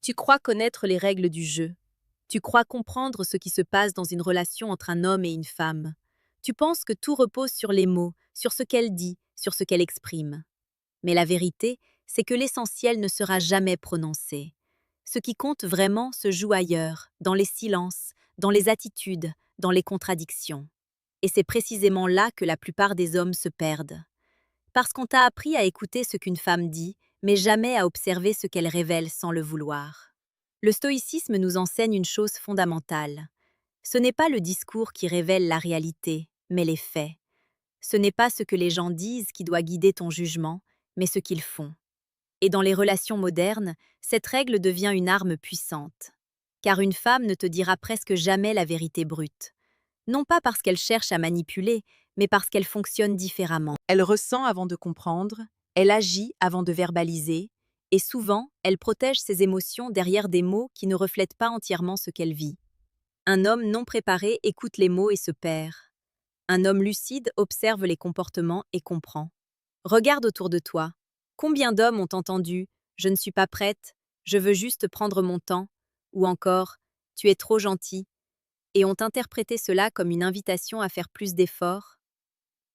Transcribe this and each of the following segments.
Tu crois connaître les règles du jeu. Tu crois comprendre ce qui se passe dans une relation entre un homme et une femme. Tu penses que tout repose sur les mots, sur ce qu'elle dit, sur ce qu'elle exprime. Mais la vérité, c'est que l'essentiel ne sera jamais prononcé. Ce qui compte vraiment se joue ailleurs, dans les silences, dans les attitudes, dans les contradictions. Et c'est précisément là que la plupart des hommes se perdent. Parce qu'on t'a appris à écouter ce qu'une femme dit, mais jamais à observer ce qu'elle révèle sans le vouloir. Le stoïcisme nous enseigne une chose fondamentale. Ce n'est pas le discours qui révèle la réalité, mais les faits. Ce n'est pas ce que les gens disent qui doit guider ton jugement, mais ce qu'ils font. Et dans les relations modernes, cette règle devient une arme puissante. Car une femme ne te dira presque jamais la vérité brute. Non pas parce qu'elle cherche à manipuler, mais parce qu'elle fonctionne différemment. Elle ressent avant de comprendre, elle agit avant de verbaliser, et souvent, elle protège ses émotions derrière des mots qui ne reflètent pas entièrement ce qu'elle vit. Un homme non préparé écoute les mots et se perd. Un homme lucide observe les comportements et comprend. Regarde autour de toi. Combien d'hommes ont entendu « Je ne suis pas prête, je veux juste prendre mon temps » ou encore « Tu es trop gentil » et ont interprété cela comme une invitation à faire plus d'efforts.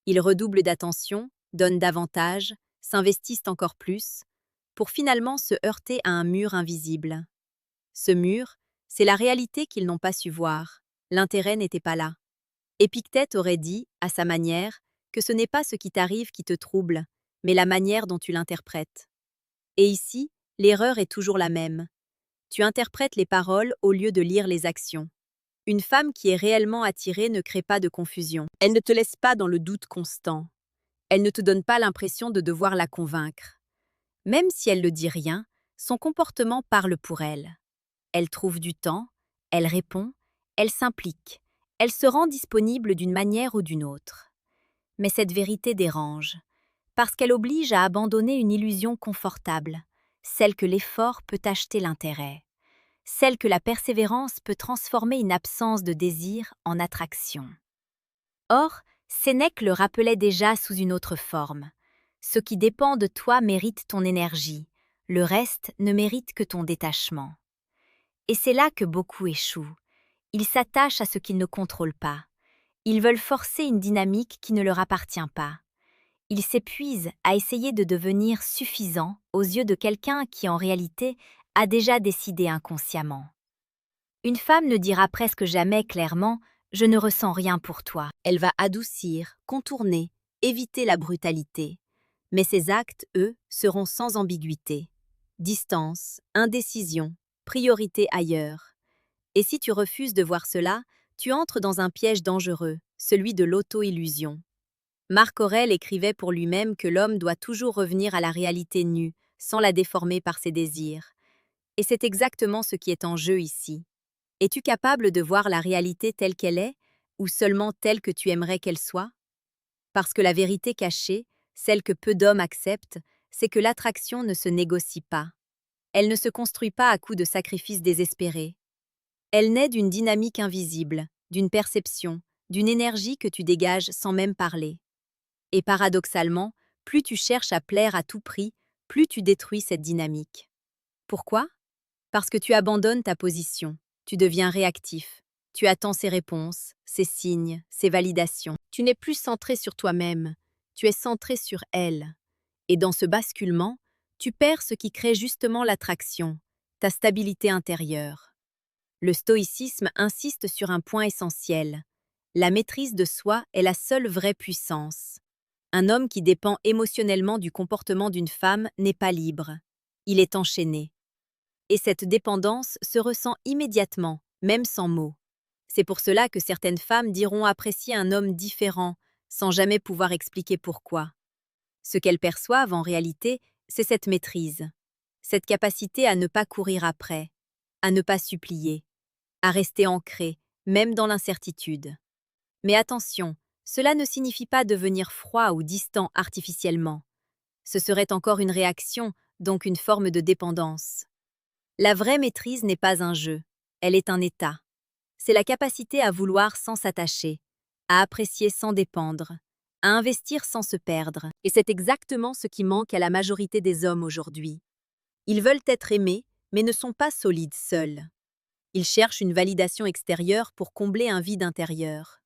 Ils redoublent d'attention, donnent davantage, s'investissent encore plus, pour finalement se heurter à un mur invisible. Ce mur, c'est la réalité qu'ils n'ont pas su voir. L'intérêt n'était pas là. Épictète aurait dit, à sa manière, que ce n'est pas ce qui t'arrive qui te trouble, mais la manière dont tu l'interprètes. Et ici, l'erreur est toujours la même. Tu interprètes les paroles au lieu de lire les actions. Une femme qui est réellement attirée ne crée pas de confusion. Elle ne te laisse pas dans le doute constant. Elle ne te donne pas l'impression de devoir la convaincre. Même si elle ne dit rien, son comportement parle pour elle. Elle trouve du temps, elle répond, elle s'implique, elle se rend disponible d'une manière ou d'une autre. Mais cette vérité dérange, parce qu'elle oblige à abandonner une illusion confortable, celle que l'effort peut acheter l'intérêt, celle que la persévérance peut transformer une absence de désir en attraction. Or, Sénèque le rappelait déjà sous une autre forme. Ce qui dépend de toi mérite ton énergie, le reste ne mérite que ton détachement. Et c'est là que beaucoup échouent. Ils s'attachent à ce qu'ils ne contrôlent pas. Ils veulent forcer une dynamique qui ne leur appartient pas. Ils s'épuisent à essayer de devenir suffisants aux yeux de quelqu'un qui, en réalité, a déjà décidé inconsciemment. Une femme ne dira presque jamais clairement « je ne ressens rien pour toi ». Elle va adoucir, contourner, éviter la brutalité. Mais ses actes, eux, seront sans ambiguïté. Distance, indécision, priorité ailleurs. Et si tu refuses de voir cela, tu entres dans un piège dangereux, celui de l'auto-illusion. Marc Aurèle écrivait pour lui-même que l'homme doit toujours revenir à la réalité nue, sans la déformer par ses désirs. Et c'est exactement ce qui est en jeu ici. Es-tu capable de voir la réalité telle qu'elle est, ou seulement telle que tu aimerais qu'elle soit? Parce que la vérité cachée, celle que peu d'hommes acceptent, c'est que l'attraction ne se négocie pas. Elle ne se construit pas à coups de sacrifices désespérés. Elle naît d'une dynamique invisible, d'une perception, d'une énergie que tu dégages sans même parler. Et paradoxalement, plus tu cherches à plaire à tout prix, plus tu détruis cette dynamique. Pourquoi? Parce que tu abandonnes ta position, tu deviens réactif, tu attends ses réponses, ses signes, ses validations. Tu n'es plus centré sur toi-même, tu es centré sur elle. Et dans ce basculement, tu perds ce qui crée justement l'attraction, ta stabilité intérieure. Le stoïcisme insiste sur un point essentiel. La maîtrise de soi est la seule vraie puissance. Un homme qui dépend émotionnellement du comportement d'une femme n'est pas libre. Il est enchaîné. Et cette dépendance se ressent immédiatement, même sans mots. C'est pour cela que certaines femmes diront apprécier un homme différent, sans jamais pouvoir expliquer pourquoi. Ce qu'elles perçoivent en réalité, c'est cette maîtrise, cette capacité à ne pas courir après, à ne pas supplier, à rester ancrée, même dans l'incertitude. Mais attention, cela ne signifie pas devenir froid ou distant artificiellement. Ce serait encore une réaction, donc une forme de dépendance. La vraie maîtrise n'est pas un jeu, elle est un état. C'est la capacité à vouloir sans s'attacher, à apprécier sans dépendre, à investir sans se perdre. Et c'est exactement ce qui manque à la majorité des hommes aujourd'hui. Ils veulent être aimés, mais ne sont pas solides seuls. Ils cherchent une validation extérieure pour combler un vide intérieur.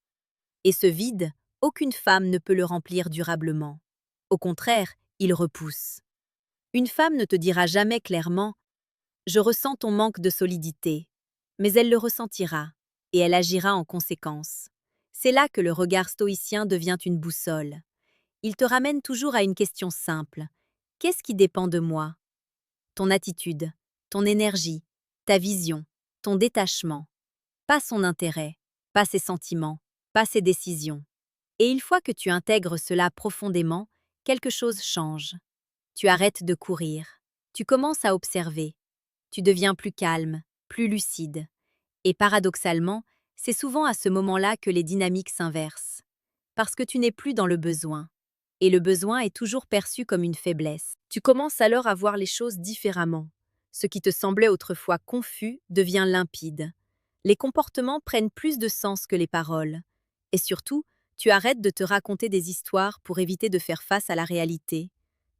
Et ce vide, aucune femme ne peut le remplir durablement. Au contraire, il repousse. Une femme ne te dira jamais clairement « Je ressens ton manque de solidité », mais elle le ressentira, et elle agira en conséquence. C'est là que le regard stoïcien devient une boussole. Il te ramène toujours à une question simple. Qu'est-ce qui dépend de moi? Ton attitude, ton énergie, ta vision, ton détachement. Pas son intérêt, pas ses sentiments, pas ses décisions. Et une fois que tu intègres cela profondément, quelque chose change. Tu arrêtes de courir. Tu commences à observer. Tu deviens plus calme, plus lucide. Et paradoxalement, c'est souvent à ce moment-là que les dynamiques s'inversent. Parce que tu n'es plus dans le besoin. Et le besoin est toujours perçu comme une faiblesse. Tu commences alors à voir les choses différemment. Ce qui te semblait autrefois confus devient limpide. Les comportements prennent plus de sens que les paroles. Et surtout, tu arrêtes de te raconter des histoires pour éviter de faire face à la réalité.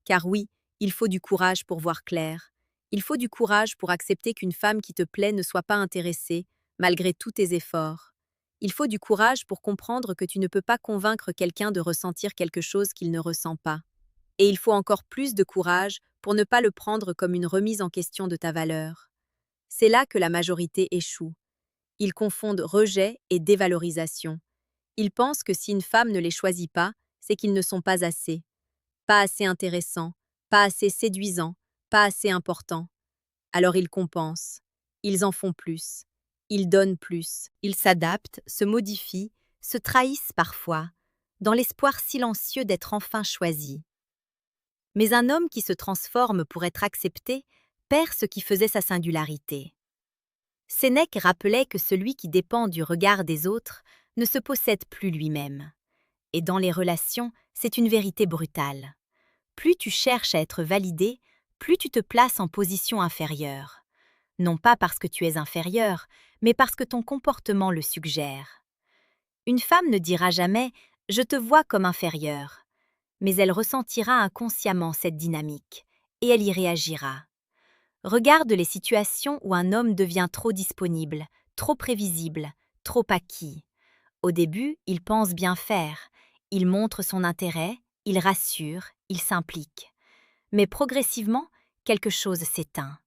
Car oui, il faut du courage pour voir clair. Il faut du courage pour accepter qu'une femme qui te plaît ne soit pas intéressée, malgré tous tes efforts. Il faut du courage pour comprendre que tu ne peux pas convaincre quelqu'un de ressentir quelque chose qu'il ne ressent pas. Et il faut encore plus de courage pour ne pas le prendre comme une remise en question de ta valeur. C'est là que la majorité échoue. Ils confondent rejet et dévalorisation. Ils pensent que si une femme ne les choisit pas, c'est qu'ils ne sont pas assez intéressants, pas assez séduisants, pas assez importants. Alors ils compensent. Ils en font plus. Ils donnent plus. Ils s'adaptent, se modifient, se trahissent parfois, dans l'espoir silencieux d'être enfin choisis. Mais un homme qui se transforme pour être accepté perd ce qui faisait sa singularité. Sénèque rappelait que celui qui dépend du regard des autres ne se possède plus lui-même. Et dans les relations, c'est une vérité brutale. Plus tu cherches à être validé, plus tu te places en position inférieure. Non pas parce que tu es inférieur, mais parce que ton comportement le suggère. Une femme ne dira jamais « je te vois comme inférieur », mais elle ressentira inconsciemment cette dynamique, et elle y réagira. Regarde les situations où un homme devient trop disponible, trop prévisible, trop acquis. Au début, il pense bien faire, il montre son intérêt, il rassure, il s'implique. Mais progressivement, quelque chose s'éteint.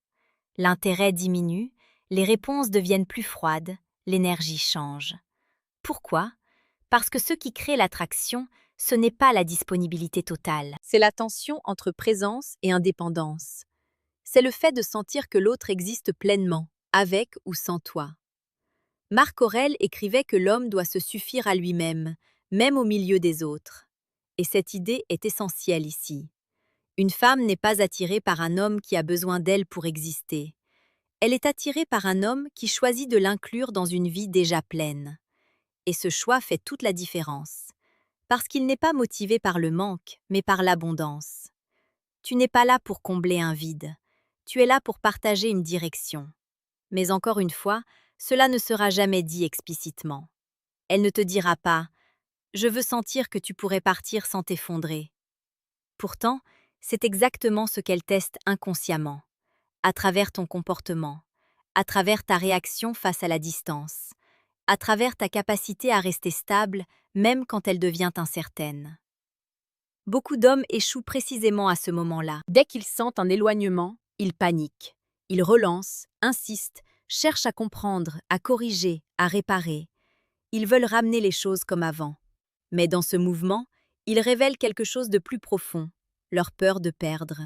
L'intérêt diminue, les réponses deviennent plus froides, l'énergie change. Pourquoi? Parce que ce qui crée l'attraction, ce n'est pas la disponibilité totale. C'est la tension entre présence et indépendance. C'est le fait de sentir que l'autre existe pleinement, avec ou sans toi. Marc Aurèle écrivait que l'homme doit se suffire à lui-même, même au milieu des autres. Et cette idée est essentielle ici. Une femme n'est pas attirée par un homme qui a besoin d'elle pour exister. Elle est attirée par un homme qui choisit de l'inclure dans une vie déjà pleine. Et ce choix fait toute la différence. Parce qu'il n'est pas motivé par le manque, mais par l'abondance. Tu n'es pas là pour combler un vide. Tu es là pour partager une direction. Mais encore une fois, cela ne sera jamais dit explicitement. Elle ne te dira pas « Je veux sentir que tu pourrais partir sans t'effondrer ». Pourtant, c'est exactement ce qu'elle teste inconsciemment, à travers ton comportement, à travers ta réaction face à la distance, à travers ta capacité à rester stable même quand elle devient incertaine. Beaucoup d'hommes échouent précisément à ce moment-là. Dès qu'ils sentent un éloignement, ils paniquent. Ils relancent, insistent, cherchent à comprendre, à corriger, à réparer. Ils veulent ramener les choses comme avant. Mais dans ce mouvement, ils révèlent quelque chose de plus profond, leur peur de perdre.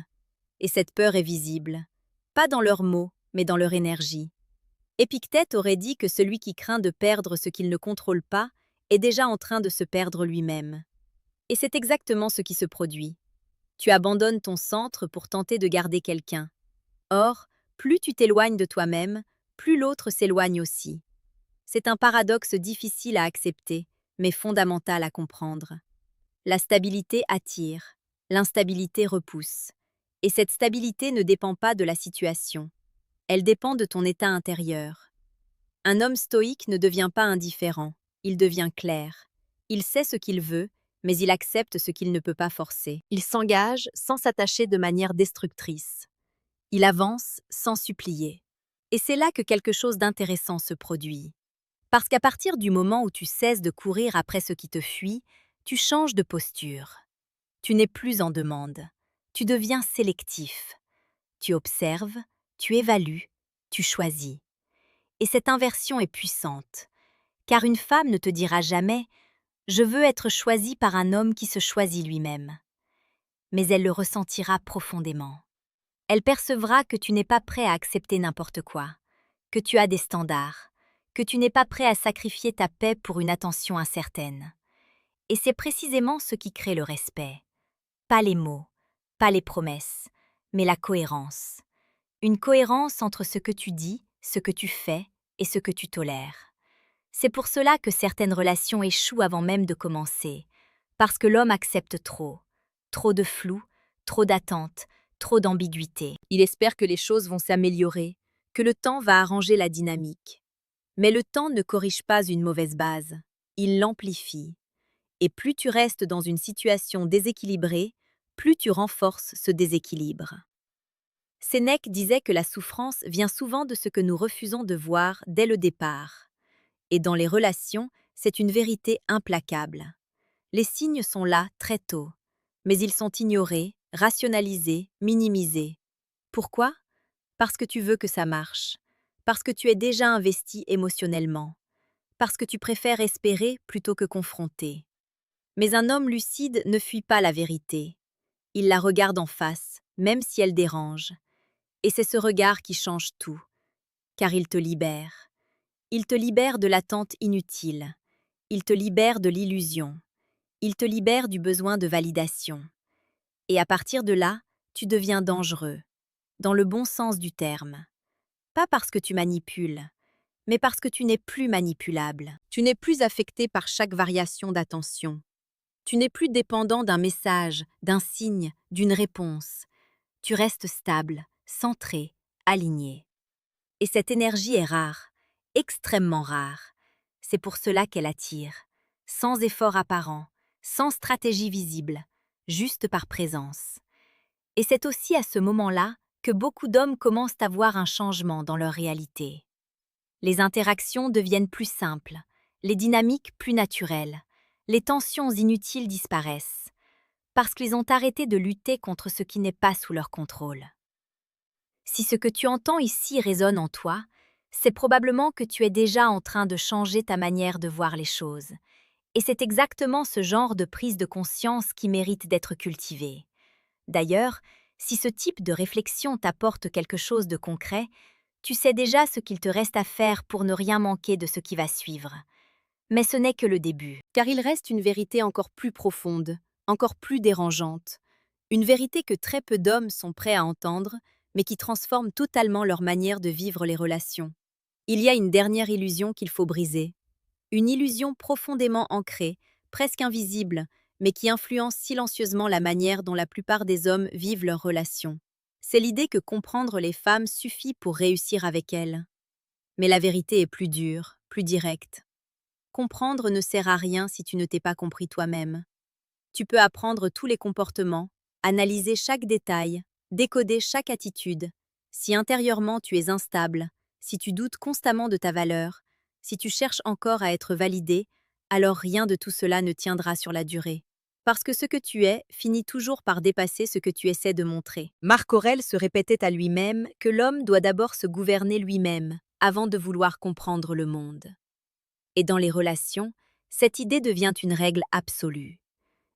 Et cette peur est visible, pas dans leurs mots, mais dans leur énergie. Épictète aurait dit que celui qui craint de perdre ce qu'il ne contrôle pas est déjà en train de se perdre lui-même. Et c'est exactement ce qui se produit. Tu abandonnes ton centre pour tenter de garder quelqu'un. Or, plus tu t'éloignes de toi-même, plus l'autre s'éloigne aussi. C'est un paradoxe difficile à accepter, mais fondamental à comprendre. La stabilité attire, l'instabilité repousse. Et cette stabilité ne dépend pas de la situation. Elle dépend de ton état intérieur. Un homme stoïque ne devient pas indifférent, il devient clair. Il sait ce qu'il veut, mais il accepte ce qu'il ne peut pas forcer. Il s'engage sans s'attacher de manière destructrice. Il avance sans supplier. Et c'est là que quelque chose d'intéressant se produit. Parce qu'à partir du moment où tu cesses de courir après ce qui te fuit, tu changes de posture. Tu n'es plus en demande. Tu deviens sélectif. Tu observes, tu évalues, tu choisis. Et cette inversion est puissante, car une femme ne te dira jamais « Je veux être choisie par un homme qui se choisit lui-même ». Mais elle le ressentira profondément. Elle percevra que tu n'es pas prêt à accepter n'importe quoi, que tu as des standards, que tu n'es pas prêt à sacrifier ta paix pour une attention incertaine. Et c'est précisément ce qui crée le respect. Pas les mots, pas les promesses, mais la cohérence. Une cohérence entre ce que tu dis, ce que tu fais et ce que tu tolères. C'est pour cela que certaines relations échouent avant même de commencer, parce que l'homme accepte trop. Trop de flou, trop d'attentes, trop d'ambiguïté. Il espère que les choses vont s'améliorer, que le temps va arranger la dynamique. Mais le temps ne corrige pas une mauvaise base, il l'amplifie. Et plus tu restes dans une situation déséquilibrée, plus tu renforces ce déséquilibre. Sénèque disait que la souffrance vient souvent de ce que nous refusons de voir dès le départ. Et dans les relations, c'est une vérité implacable. Les signes sont là très tôt, mais ils sont ignorés, rationalisés, minimisés. Pourquoi? Parce que tu veux que ça marche, parce que tu es déjà investi émotionnellement, parce que tu préfères espérer plutôt que confronter. Mais un homme lucide ne fuit pas la vérité. Il la regarde en face, même si elle dérange. Et c'est ce regard qui change tout, car il te libère. Il te libère de l'attente inutile. Il te libère de l'illusion. Il te libère du besoin de validation. Et à partir de là, tu deviens dangereux, dans le bon sens du terme. Pas parce que tu manipules, mais parce que tu n'es plus manipulable. Tu n'es plus affecté par chaque variation d'attention. Tu n'es plus dépendant d'un message, d'un signe, d'une réponse. Tu restes stable, centré, aligné. Et cette énergie est rare, extrêmement rare. C'est pour cela qu'elle attire, sans effort apparent, sans stratégie visible, juste par présence. Et c'est aussi à ce moment-là que beaucoup d'hommes commencent à voir un changement dans leur réalité. Les interactions deviennent plus simples, les dynamiques plus naturelles, les tensions inutiles disparaissent, parce qu'ils ont arrêté de lutter contre ce qui n'est pas sous leur contrôle. Si ce que tu entends ici résonne en toi, c'est probablement que tu es déjà en train de changer ta manière de voir les choses. Et c'est exactement ce genre de prise de conscience qui mérite d'être cultivé. D'ailleurs, si ce type de réflexion t'apporte quelque chose de concret, tu sais déjà ce qu'il te reste à faire pour ne rien manquer de ce qui va suivre. Mais ce n'est que le début. Car il reste une vérité encore plus profonde, encore plus dérangeante. Une vérité que très peu d'hommes sont prêts à entendre, mais qui transforme totalement leur manière de vivre les relations. Il y a une dernière illusion qu'il faut briser. Une illusion profondément ancrée, presque invisible, mais qui influence silencieusement la manière dont la plupart des hommes vivent leurs relations. C'est l'idée que comprendre les femmes suffit pour réussir avec elles. Mais la vérité est plus dure, plus directe. Comprendre ne sert à rien si tu ne t'es pas compris toi-même. Tu peux apprendre tous les comportements, analyser chaque détail, décoder chaque attitude. Si intérieurement tu es instable, si tu doutes constamment de ta valeur, si tu cherches encore à être validé, alors rien de tout cela ne tiendra sur la durée. Parce que ce que tu es finit toujours par dépasser ce que tu essaies de montrer. Marc Aurèle se répétait à lui-même que l'homme doit d'abord se gouverner lui-même avant de vouloir comprendre le monde. Et dans les relations, cette idée devient une règle absolue.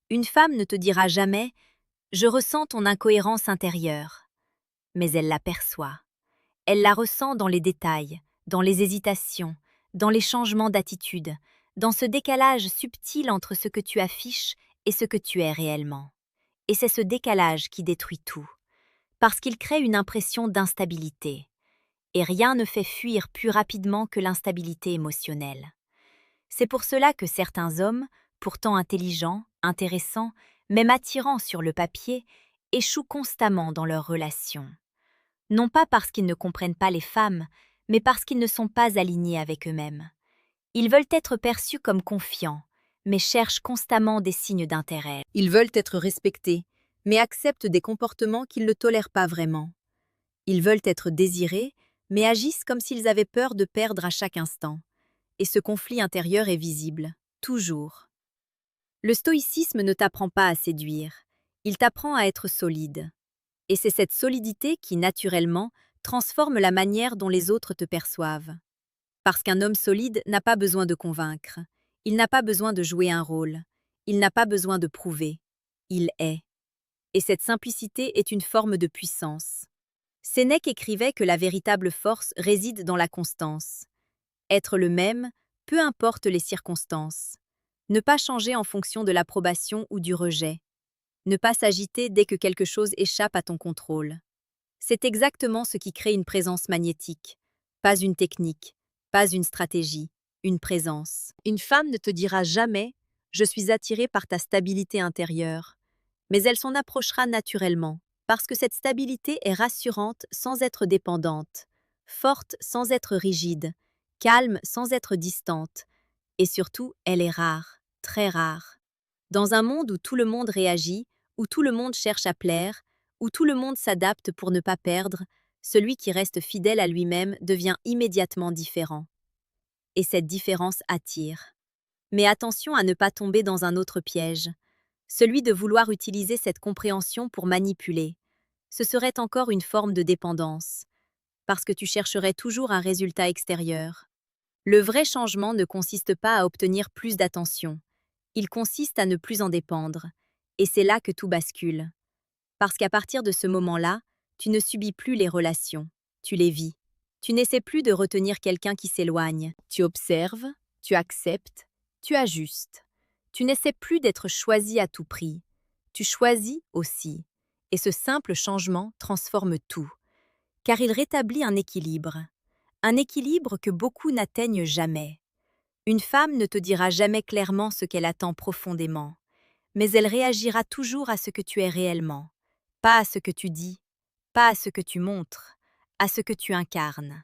Une femme ne te dira jamais « Je ressens ton incohérence intérieure », mais elle l'aperçoit. Elle la ressent dans les détails, dans les hésitations, dans les changements d'attitude, dans ce décalage subtil entre ce que tu affiches et ce que tu es réellement. Et c'est ce décalage qui détruit tout, parce qu'il crée une impression d'instabilité. Et rien ne fait fuir plus rapidement que l'instabilité émotionnelle. C'est pour cela que certains hommes, pourtant intelligents, intéressants, même attirants sur le papier, échouent constamment dans leurs relations. Non pas parce qu'ils ne comprennent pas les femmes, mais parce qu'ils ne sont pas alignés avec eux-mêmes. Ils veulent être perçus comme confiants, mais cherchent constamment des signes d'intérêt. Ils veulent être respectés, mais acceptent des comportements qu'ils ne tolèrent pas vraiment. Ils veulent être désirés, mais agissent comme s'ils avaient peur de perdre à chaque instant. Et ce conflit intérieur est visible, toujours. Le stoïcisme ne t'apprend pas à séduire, il t'apprend à être solide. Et c'est cette solidité qui, naturellement, transforme la manière dont les autres te perçoivent. Parce qu'un homme solide n'a pas besoin de convaincre, il n'a pas besoin de jouer un rôle, il n'a pas besoin de prouver, il est. Et cette simplicité est une forme de puissance. Sénèque écrivait que la véritable force réside dans la constance. Être le même, peu importe les circonstances. Ne pas changer en fonction de l'approbation ou du rejet. Ne pas s'agiter dès que quelque chose échappe à ton contrôle. C'est exactement ce qui crée une présence magnétique. Pas une technique, pas une stratégie, une présence. Une femme ne te dira jamais « je suis attirée par ta stabilité intérieure », mais elle s'en approchera naturellement, parce que cette stabilité est rassurante sans être dépendante, forte sans être rigide, calme sans être distante, et surtout, elle est rare, très rare. Dans un monde où tout le monde réagit, où tout le monde cherche à plaire, où tout le monde s'adapte pour ne pas perdre, celui qui reste fidèle à lui-même devient immédiatement différent. Et cette différence attire. Mais attention à ne pas tomber dans un autre piège, celui de vouloir utiliser cette compréhension pour manipuler. Ce serait encore une forme de dépendance, parce que tu chercherais toujours un résultat extérieur. Le vrai changement ne consiste pas à obtenir plus d'attention, il consiste à ne plus en dépendre, et c'est là que tout bascule. Parce qu'à partir de ce moment-là, tu ne subis plus les relations, tu les vis. Tu n'essaies plus de retenir quelqu'un qui s'éloigne, tu observes, tu acceptes, tu ajustes. Tu n'essaies plus d'être choisi à tout prix, tu choisis aussi. Et ce simple changement transforme tout, car il rétablit un équilibre que beaucoup n'atteignent jamais. Une femme ne te dira jamais clairement ce qu'elle attend profondément, mais elle réagira toujours à ce que tu es réellement, pas à ce que tu dis, pas à ce que tu montres, à ce que tu incarnes.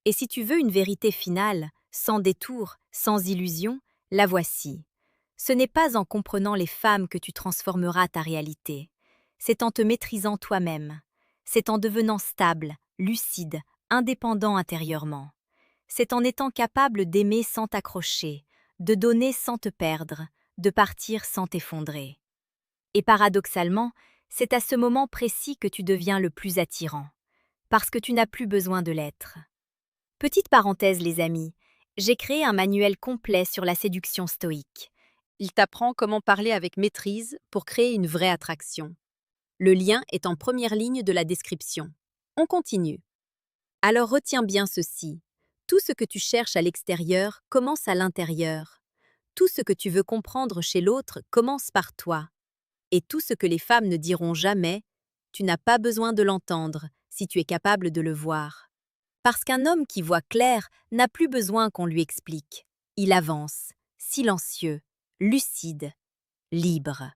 Et si tu veux une vérité finale, sans détour, sans illusion, la voici. Ce n'est pas en comprenant les femmes que tu transformeras ta réalité. C'est en te maîtrisant toi-même. C'est en devenant stable, lucide, indépendant intérieurement. C'est en étant capable d'aimer sans t'accrocher, de donner sans te perdre, de partir sans t'effondrer. Et paradoxalement, c'est à ce moment précis que tu deviens le plus attirant, parce que tu n'as plus besoin de l'être. Petite parenthèse les amis, j'ai créé un manuel complet sur la séduction stoïque. Il t'apprend comment parler avec maîtrise pour créer une vraie attraction. Le lien est en première ligne de la description. On continue. Alors retiens bien ceci. Tout ce que tu cherches à l'extérieur commence à l'intérieur. Tout ce que tu veux comprendre chez l'autre commence par toi. Et tout ce que les femmes ne diront jamais, tu n'as pas besoin de l'entendre si tu es capable de le voir. Parce qu'un homme qui voit clair n'a plus besoin qu'on lui explique. Il avance, silencieux, lucide, libre.